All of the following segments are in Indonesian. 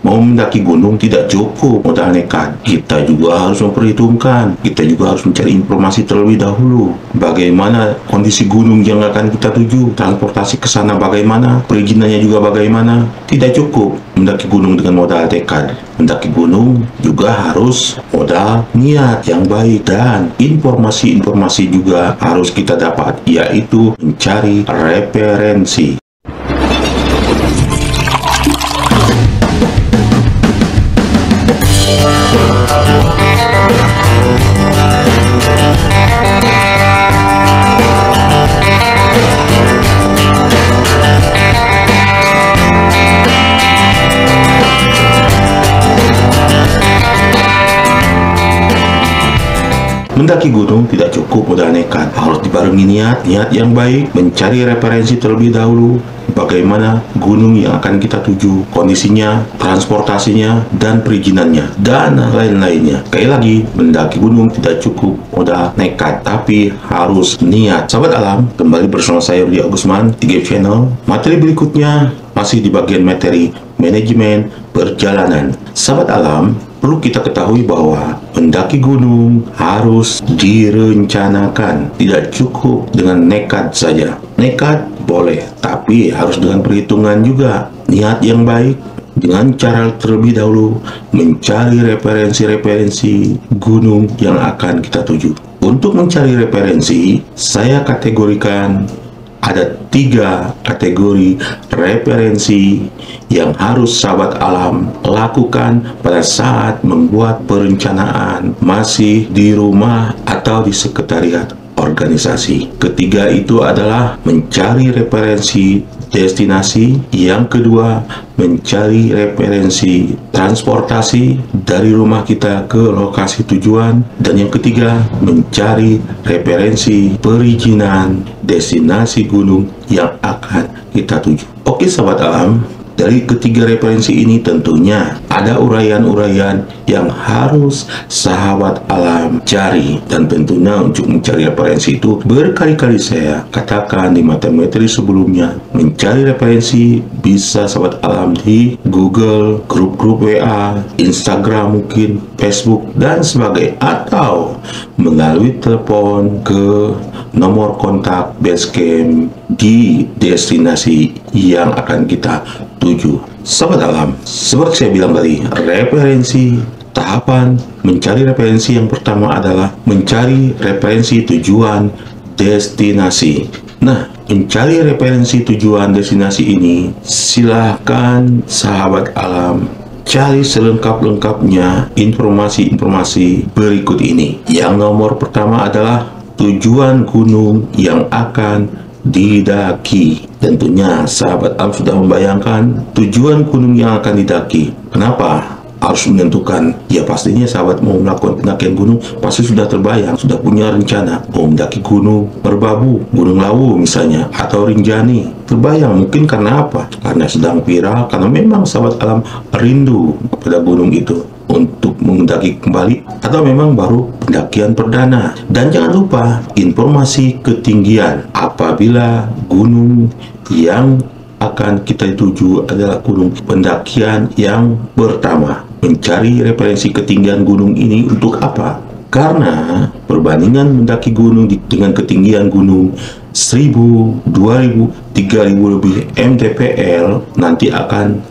Mau mendaki gunung tidak cukup modal nekat. Kita juga harus memperhitungkan. Kita juga harus mencari informasi terlebih dahulu. Bagaimana kondisi gunung yang akan kita tuju, transportasi ke sana bagaimana, perizinannya juga bagaimana. Tidak cukup mendaki gunung dengan modal tekad. Mendaki gunung juga harus modal niat yang baik, dan informasi-informasi juga harus kita dapat, yaitu mencari referensi. Mendaki gunung tidak cukup modal nekat, harus dibarengi niat yang baik, mencari referensi terlebih dahulu, bagaimana gunung yang akan kita tuju, kondisinya, transportasinya, dan perizinannya, dan lain-lainnya. Sekali lagi, mendaki gunung tidak cukup modal nekat, tapi harus niat. Sahabat alam, kembali bersama saya Rudi Agusman di Game Channel. Materi berikutnya masih di bagian materi manajemen perjalanan. Sahabat alam, perlu kita ketahui bahwa mendaki gunung harus direncanakan. Tidak cukup dengan nekat saja. Nekat boleh, tapi harus dengan perhitungan juga. Niat yang baik, dengan cara terlebih dahulu mencari referensi-referensi gunung yang akan kita tuju. Untuk mencari referensi, saya kategorikan ada 3 kategori referensi yang harus sahabat alam lakukan pada saat membuat perencanaan masih di rumah atau di sekretariat organisasi. Ketiga itu adalah mencari referensi destinasi, yang kedua mencari referensi transportasi dari rumah kita ke lokasi tujuan, dan yang ketiga mencari referensi perizinan destinasi gunung yang akan kita tuju. Oke sahabat alam, dari ketiga referensi ini tentunya ada uraian-uraian yang harus sahabat alam cari, dan tentunya untuk mencari referensi itu berkali-kali saya katakan di materi-materi sebelumnya. Mencari referensi bisa sahabat alam di Google, grup-grup WA, Instagram mungkin, Facebook, dan sebagainya, atau melalui telepon ke nomor kontak basecamp di destinasi yang akan kita tuju. Sahabat alam, seperti saya bilang tadi, referensi tahapan mencari referensi yang pertama adalah mencari referensi tujuan destinasi. Nah, mencari referensi tujuan destinasi ini silahkan sahabat alam cari selengkap-lengkapnya informasi-informasi berikut ini. Yang nomor pertama adalah tujuan gunung yang akan didaki. Tentunya sahabat alam sudah membayangkan tujuan gunung yang akan didaki. Kenapa harus menentukan? Ya pastinya sahabat mau melakukan pendakian gunung pasti sudah terbayang, sudah punya rencana mau mendaki gunung Merbabu, Gunung Lawu misalnya, atau Rinjani. Terbayang mungkin karena apa? Karena sedang viral, karena memang sahabat alam rindu kepada gunung itu untuk mendaki kembali, atau memang baru pendakian perdana. Dan jangan lupa informasi ketinggian apabila gunung yang akan kita tuju adalah gunung pendakian yang pertama. Mencari referensi ketinggian gunung ini untuk apa? Karena perbandingan mendaki gunung dengan ketinggian gunung 1000, 2000, 3000 lebih mdpl nanti akan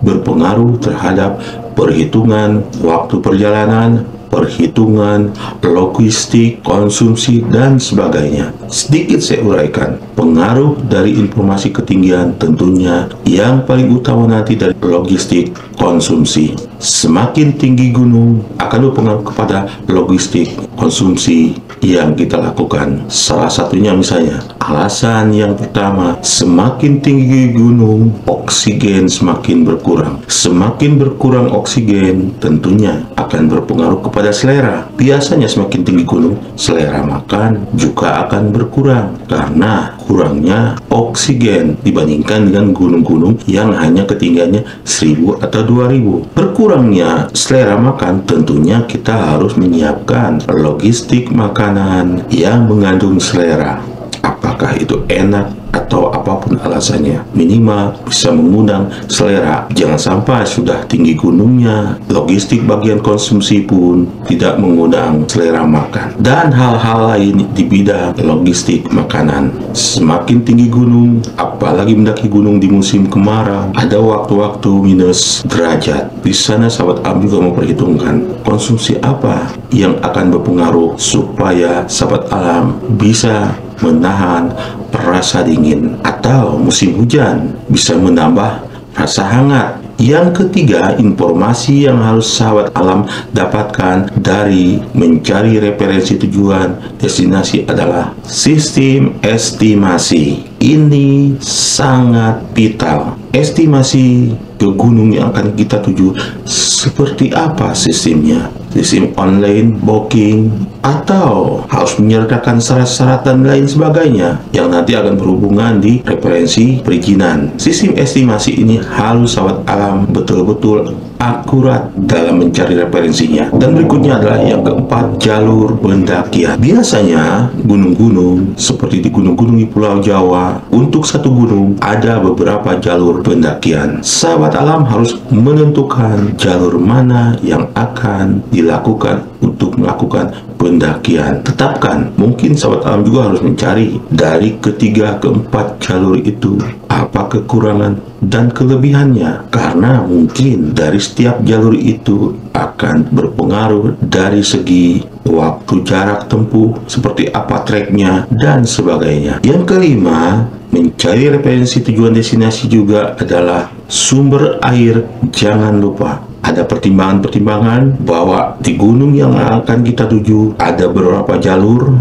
berpengaruh terhadap perhitungan waktu perjalanan, perhitungan logistik, konsumsi, dan sebagainya. Sedikit saya uraikan pengaruh dari informasi ketinggian. Tentunya yang paling utama nanti dari logistik konsumsi. Semakin tinggi gunung akan berpengaruh kepada logistik konsumsi yang kita lakukan. Salah satunya misalnya, alasan yang pertama, semakin tinggi gunung, oksigen semakin berkurang. Semakin berkurang oksigen, tentunya akan berpengaruh kepada selera. Biasanya semakin tinggi gunung, selera makan juga akan berkurang karena kurangnya oksigen dibandingkan dengan gunung-gunung yang hanya ketinggiannya 1000 atau 2000. Berkurangnya selera makan, tentunya kita harus menyiapkan logistik makanan yang mengandung selera. Apa apakah itu enak atau apapun alasannya, minimal bisa mengundang selera. Jangan sampai sudah tinggi gunungnya, logistik bagian konsumsi pun tidak mengundang selera makan. Dan hal-hal lain di bidang logistik makanan. Semakin tinggi gunung, apalagi mendaki gunung di musim kemarau, ada waktu-waktu minus derajat. Di sana sahabat alam juga memperhitungkan konsumsi apa yang akan berpengaruh supaya sahabat alam bisa menahan rasa dingin, atau musim hujan bisa menambah rasa hangat. Yang ketiga, informasi yang harus sahabat alam dapatkan dari mencari referensi tujuan destinasi adalah sistem estimasi. Ini sangat vital. Estimasi ke gunung yang akan kita tuju seperti apa sistemnya? Sistem online booking atau harus menyertakan syarat-syarat dan lain sebagainya yang nanti akan berhubungan di referensi perizinan. Sistem estimasi ini harus sahabat alam betul-betul akurat dalam mencari referensinya. Dan berikutnya adalah yang keempat, jalur pendakian. Biasanya gunung-gunung seperti di gunung-gunung di Pulau Jawa, untuk satu gunung ada beberapa jalur pendakian. Sahabat alam harus menentukan jalur mana yang akan dilakukan untuk melakukan pendakian. Tetapkan, mungkin sahabat alam juga harus mencari dari ketiga keempat jalur itu apa kekurangan dan kelebihannya, karena mungkin dari setiap jalur itu akan berpengaruh dari segi waktu, jarak tempuh, seperti apa treknya dan sebagainya. Yang kelima, mencari referensi tujuan destinasi juga adalah sumber air. Jangan lupa ada pertimbangan-pertimbangan bahwa di gunung yang akan kita tuju ada beberapa jalur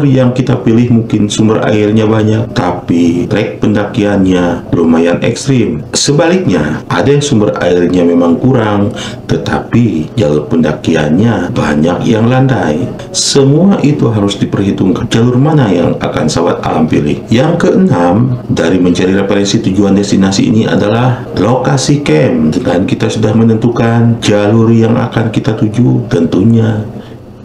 yang kita pilih mungkin sumber airnya banyak, tapi trek pendakiannya lumayan ekstrim. Sebaliknya, ada yang sumber airnya memang kurang, tetapi jalur pendakiannya banyak yang landai. Semua itu harus diperhitungkan jalur mana yang akan sahabat alam pilih. Yang keenam, dari mencari referensi tujuan destinasi ini adalah lokasi camp. Dan kita sudah menentukan jalur yang akan kita tuju, tentunya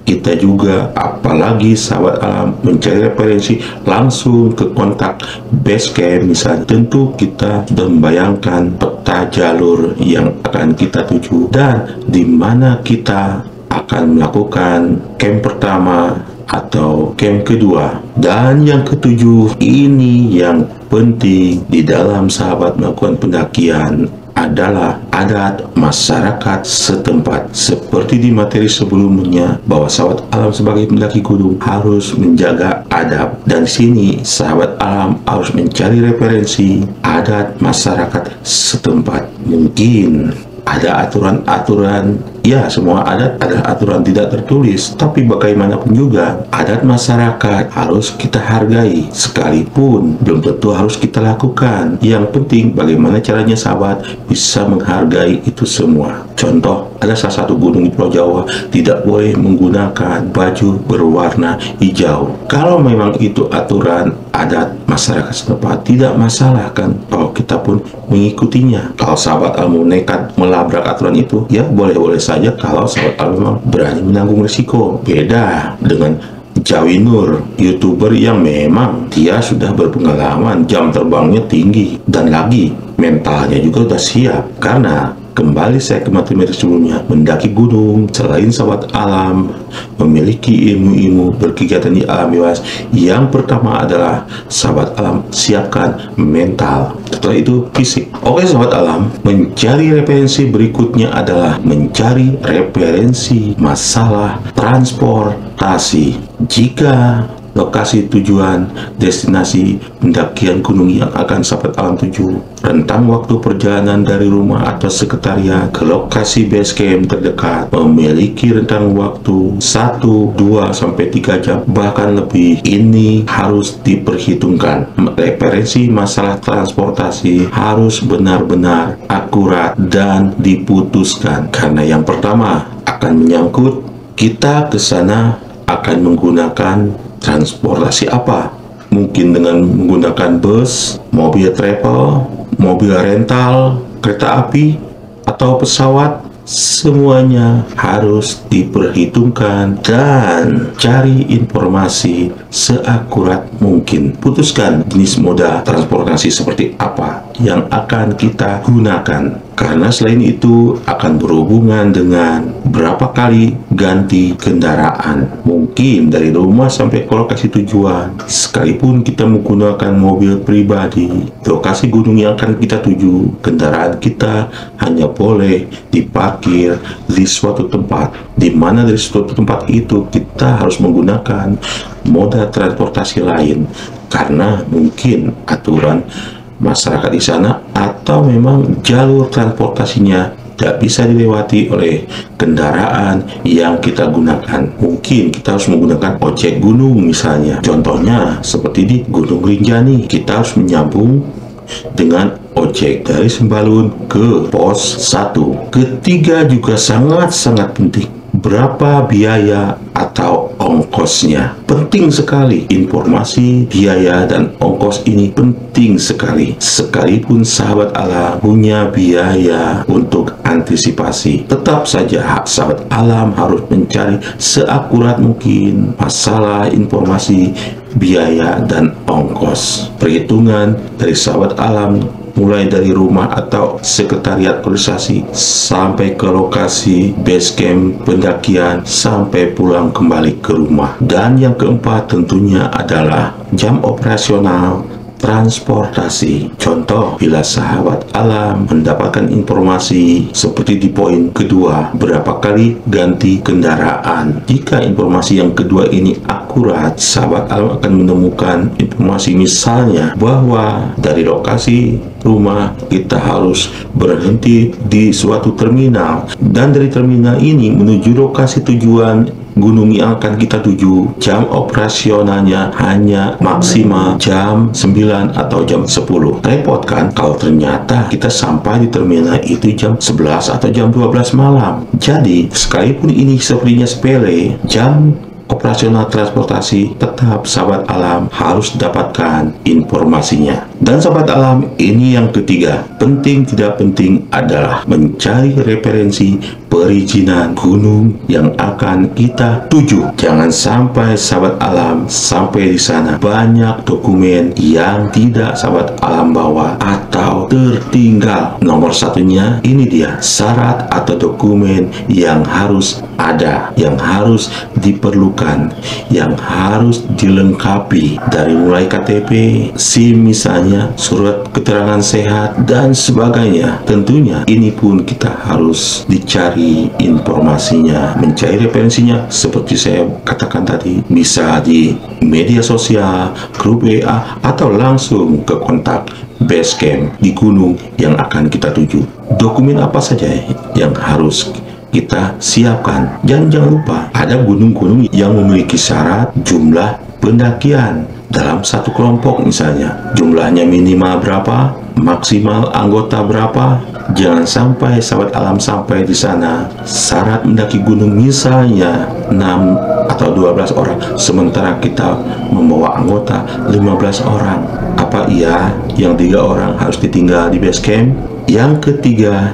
kita juga, apalagi sahabat alam mencari referensi langsung ke kontak base camp misalnya, tentu kita sudah membayangkan peta jalur yang akan kita tuju dan di mana kita akan melakukan camp pertama atau camp kedua. Dan yang ketujuh, ini yang penting di dalam sahabat melakukan pendakian adalah adat masyarakat setempat. Seperti di materi sebelumnya, bahwa sahabat alam sebagai pendaki gunung harus menjaga adab, dan di sini sahabat alam harus mencari referensi adat masyarakat setempat. Mungkin ada aturan-aturan, ya semua adat adalah aturan tidak tertulis, tapi bagaimanapun juga adat masyarakat harus kita hargai, sekalipun belum tentu harus kita lakukan. Yang penting bagaimana caranya sahabat bisa menghargai itu semua. Contoh, ada salah satu gunung di Pulau Jawa tidak boleh menggunakan baju berwarna hijau. Kalau memang itu aturan adat masyarakat setempat, tidak masalah kan kalau kita pun mengikutinya. Kalau sahabat alam nekat melabrak aturan itu, ya boleh-boleh saja kalau sahabat alam memang berani menanggung risiko. Beda dengan Jawi Nur, YouTuber yang memang dia sudah berpengalaman, jam terbangnya tinggi, dan lagi mentalnya juga sudah siap. Karena kembali saya ke materi sebelumnya, mendaki gunung selain sahabat alam memiliki ilmu-ilmu berkegiatan di alam bebas, yang pertama adalah sahabat alam siapkan mental, setelah itu fisik. Oke sahabat alam, mencari referensi berikutnya adalah mencari referensi masalah transportasi. Jika lokasi tujuan destinasi pendakian gunung yang akan sahabat alam tuju, rentang waktu perjalanan dari rumah atau sekretariat ke lokasi base camp terdekat memiliki rentang waktu 1, 2, sampai 3 jam bahkan lebih. Ini harus diperhitungkan. Referensi masalah transportasi harus benar-benar akurat dan diputuskan, karena yang pertama akan menyangkut kita ke sana akan menggunakan transportasi apa. Mungkin dengan menggunakan bus, mobil travel, mobil rental, kereta api, atau pesawat. Semuanya harus diperhitungkan dan cari informasi seakurat mungkin. Putuskan jenis moda transportasi seperti apa yang akan kita gunakan, karena selain itu akan berhubungan dengan berapa kali ganti kendaraan. Mungkin dari rumah sampai ke lokasi tujuan, sekalipun kita menggunakan mobil pribadi, lokasi gunung yang akan kita tuju, kendaraan kita hanya boleh diparkir di suatu tempat, di mana dari suatu tempat itu kita harus menggunakan moda transportasi lain, karena mungkin aturan masyarakat di sana atau memang jalur transportasinya tidak bisa dilewati oleh kendaraan yang kita gunakan. Mungkin kita harus menggunakan ojek gunung misalnya. Contohnya seperti di Gunung Rinjani, kita harus menyambung dengan ojek dari Sembalun ke pos 1. Ketiga juga sangat-sangat penting, berapa biaya atau ongkosnya. Penting sekali informasi biaya dan ongkos ini, penting sekali. Sekalipun sahabat alam punya biaya untuk antisipasi, tetap saja sahabat alam harus mencari seakurat mungkin masalah informasi biaya dan ongkos. Perhitungan dari sahabat alam mulai dari rumah atau sekretariat organisasi sampai ke lokasi base camp pendakian sampai pulang kembali ke rumah. Dan yang keempat tentunya adalah jam operasional transportasi. Contoh, bila sahabat alam mendapatkan informasi seperti di poin kedua, berapa kali ganti kendaraan. Jika informasi yang kedua ini akurat, sahabat alam akan menemukan informasi misalnya bahwa dari lokasi rumah kita harus berhenti di suatu terminal, dan dari terminal ini menuju lokasi tujuan gunung yang akan kita tuju, jam operasionalnya hanya maksimal jam 9 atau jam 10. Repot kan kalau ternyata kita sampai di terminal itu jam 11 atau jam 12 malam. Jadi sekalipun ini sepertinya sepele, jam operasional transportasi tetap sahabat alam harus dapatkan informasinya. Dan sahabat alam, ini yang ketiga, penting tidak penting adalah mencari referensi perizinan gunung yang akan kita tuju. Jangan sampai sahabat alam sampai di sana banyak dokumen yang tidak sahabat alam bawa atau tertinggal. Nomor satunya ini dia, syarat atau dokumen yang harus ada, yang harus diperlukan, yang harus dilengkapi, dari mulai KTP, SIM misalnya, surat keterangan sehat dan sebagainya. Tentunya ini pun kita harus dicari informasinya, mencari referensinya seperti saya katakan tadi, bisa di media sosial, grup WA, atau langsung ke kontak base camp di gunung yang akan kita tuju. Dokumen apa saja yang harus kita siapkan? Dan jangan lupa, ada gunung-gunung yang memiliki syarat jumlah pendakian dalam satu kelompok misalnya. Jumlahnya minimal berapa, maksimal anggota berapa. Jangan sampai sahabat alam sampai di sana syarat mendaki gunung misalnya 6 atau 12 orang, sementara kita membawa anggota 15 orang. Apa iya yang 3 orang harus ditinggal di base camp? Yang ketiga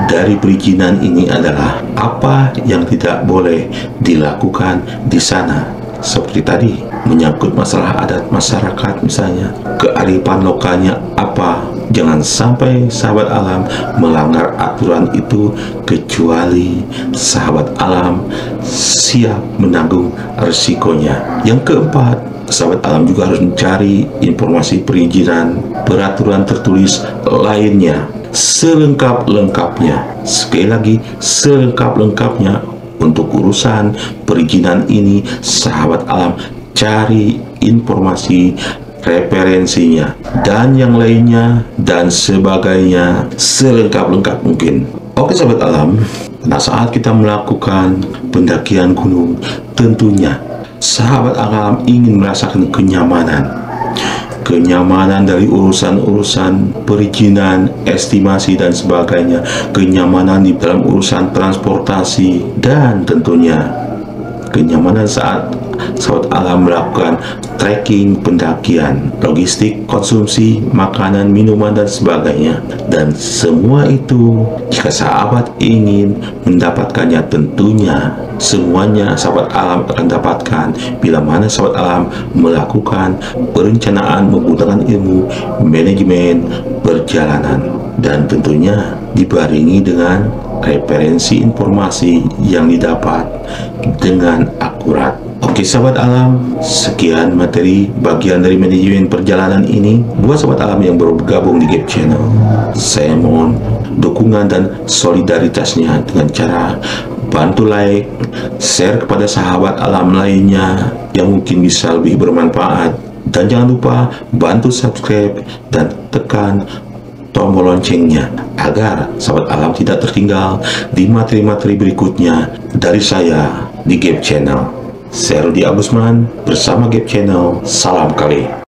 dari perizinan ini adalah apa yang tidak boleh dilakukan di sana. Seperti tadi, menyangkut masalah adat masyarakat misalnya, kearifan lokalnya apa. Jangan sampai sahabat alam melanggar aturan itu kecuali sahabat alam siap menanggung resikonya. Yang keempat, sahabat alam juga harus mencari informasi perizinan, peraturan tertulis lainnya selengkap-lengkapnya. Sekali lagi, selengkap-lengkapnya. Untuk urusan perizinan ini, sahabat alam cari informasi referensinya dan yang lainnya dan sebagainya selengkap-lengkap mungkin. Oke sahabat alam, nah saat kita melakukan pendakian gunung, tentunya sahabat alam ingin merasakan kenyamanan dari urusan-urusan perizinan, estimasi dan sebagainya, kenyamanan di dalam urusan transportasi, dan tentunya kenyamanan saat sahabat alam melakukan trekking, pendakian, logistik, konsumsi, makanan, minuman, dan sebagainya. Dan semua itu, jika sahabat ingin mendapatkannya, tentunya semuanya sahabat alam akan dapatkan bila mana sahabat alam melakukan perencanaan menggunakan ilmu manajemen perjalanan, dan tentunya dibarengi dengan referensi informasi yang didapat dengan akurat. Oke sahabat alam, sekian materi bagian dari manajemen perjalanan ini. Buat sahabat alam yang baru bergabung di Gap Channel, saya mohon dukungan dan solidaritasnya dengan cara bantu like, share kepada sahabat alam lainnya yang mungkin bisa lebih bermanfaat. Dan jangan lupa bantu subscribe dan tekan tombol loncengnya agar sahabat alam tidak tertinggal di materi-materi berikutnya dari saya di Gap Channel. Saya Rudi Agusman bersama Gap Channel. Salam kali.